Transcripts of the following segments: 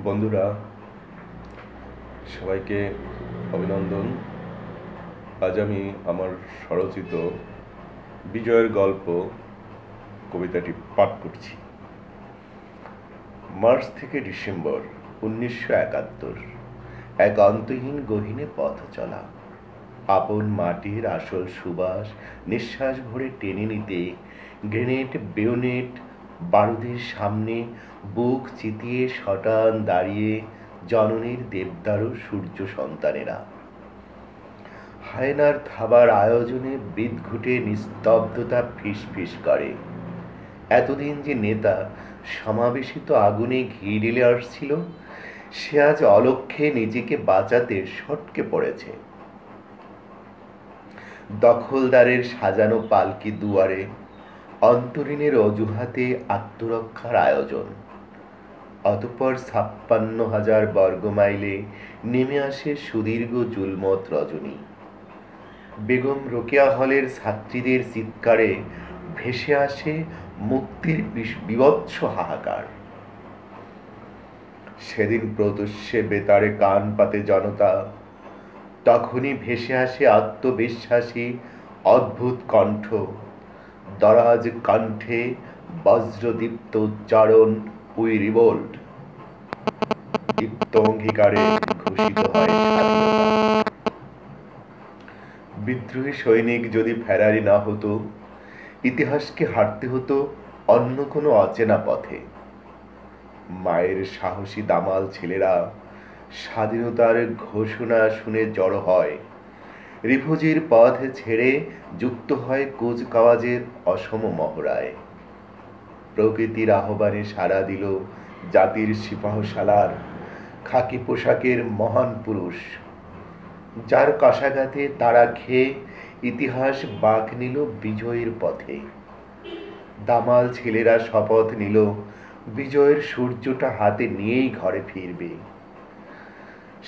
বন্ধুরা, সবাইকে অভিনন্দন। আজ আমি আমার স্বরচিত বিজয়ের গল্প কবিতাটি পাঠ করছি। মার্চ থেকে ডিসেম্বর 1971। এক অন্তহীন গহীনে পথ চলা, আপন মাটির আসল সুবাস নিঃশ্বাস ভরে টেনে নিতে গ্রেনেড বেয়োনেট বারুদের সামনে বুক চিতিয়ে শটান দাঁড়িয়ে জননীর দেবদারু সূর্য সন্তানেরা। হায়নার থাবার আয়োজনে বিদঘুটে নিস্তব্ধতা ফিসফিস করে। এতদিন যে নেতা সমাবেশিত আগুনে ঘি ঢেলে আসছিল, সে আজ অলক্ষ্যে নিজেকে বাঁচাতে সটকে পড়েছে। দখলদারের সাজানো পালকি দুয়ারে অন্তরীণের অজুহাতে আত্মরক্ষার আয়োজন। অতঃপর 56,000 বর্গমাইলে নেমে আসে সুদীর্ঘ জুলমত রজনী। বেগম রোকেয়া হলের ছাত্রীদের চিৎকারে ভেসে আসে মুক্তির বীভৎস হাহাকার। সেদিন প্রত্যুষে বেতারে কান পাতে জনতা, তখনই ভেসে আসে আত্মবিশ্বাসী অদ্ভুত কণ্ঠ। দরাজ কণ্ঠে বজ্রদীপ্ত উচ্চারণ, উই রিভোল্ট। দীপ্ত অঙ্গীকারে ঘোষিত হয় স্বাধীনতা। বিদ্রোহী সৈনিক যদি ফেরারি না হতো, ইতিহাসকে হাঁটতে হতো অন্য কোনো অচেনা পথে। মায়ের সাহসী দামাল ছেলেরা স্বাধীনতার ঘোষণা শুনে জড়ো হয়, রিফুজির পথ ছেড়ে যুক্ত হয় কুচকাওয়াজের অসম মহড়ায়। প্রকৃতির আহ্বানে সাড়া দিল জাতির সিপাহসালার খাকি পোশাকের মহান পুরুষ, যার কষাঘাতে তারা খেয়ে ইতিহাস বাঁক নিল বিজয়ের পথে। দামাল ছেলেরা শপথ নিল বিজয়ের সূর্যটা হাতে নিয়েই ঘরে ফিরবে।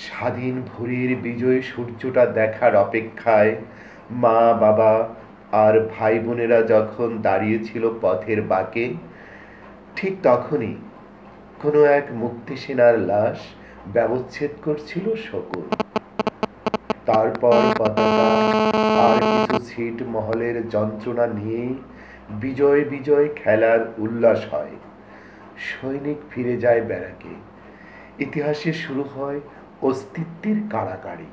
স্বাধীন ভোরের বিজয় সূর্যটা দেখার অপেক্ষায় মা বাবা আর ভাই বোনেরা যখন দাঁড়িয়েছিল পথের বাঁকে, ঠিক তখনই কোনো এক মুক্তিসেনার লাশ ব্যবচ্ছেদ করছিল শকুন। তারপর পতাকা আর কিছু ছিট মহলের যন্ত্রণা নিয়ে বিজয় বিজয় খেলার উল্লাস হয়। সৈনিক ফিরে যায় ব্যারাকে। ইতিহাসে শুরু হয় অস্তিত্বের কাড়াকাড়ি।